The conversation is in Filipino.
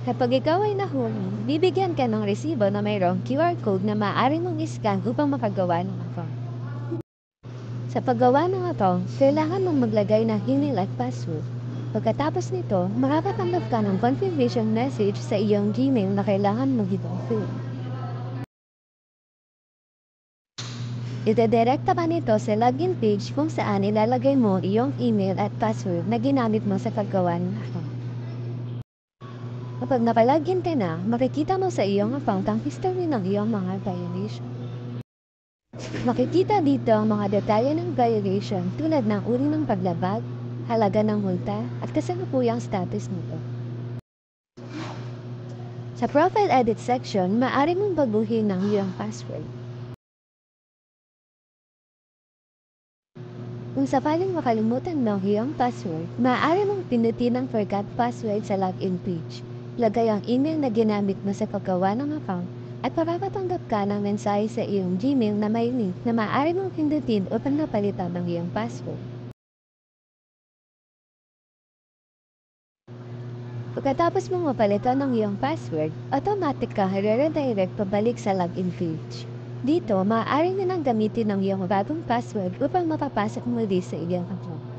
Kapag ikaw ay nahuli, bibigyan ka ng resibo na mayroong QR code na maaari mong iscan upang makagawa ng account. Sa paggawa ng account, kailangan mong maglagay ng email at password. Pagkatapos nito, makakatanggap ka ng confirmation message sa iyong Gmail na kailangan mong i-confirm. Idedirekta ka nito sa login page kung saan ilalagay mo iyong email at password na ginamit mo sa paggawa ng account. Kapag nakalogin ka na, makikita mo sa iyong account ang history ng iyong mga violation. Makikita dito ang mga detalye ng violation tulad ng uri ng paglabag, halaga ng multa, at kasalukuyang status nito. Sa profile edit section, maaari mong baguhin ang iyong password. Kung sakaling makalimutan mo ang iyong password, maaari mong pindutin ang forgot password sa login page. Lagay ang email na ginamit mo sa paggawa ng account at makakatanggap ka ng mensahe sa iyong Gmail na may link na maaari mong pindutin upang napalitan ang iyong password. Pagkatapos mong mapalitan ang iyong password, automatic ka i-redirect pabalik sa login page. Dito, maaari na nang gamitin ang iyong bagong password upang mapapasok muli sa iyong account.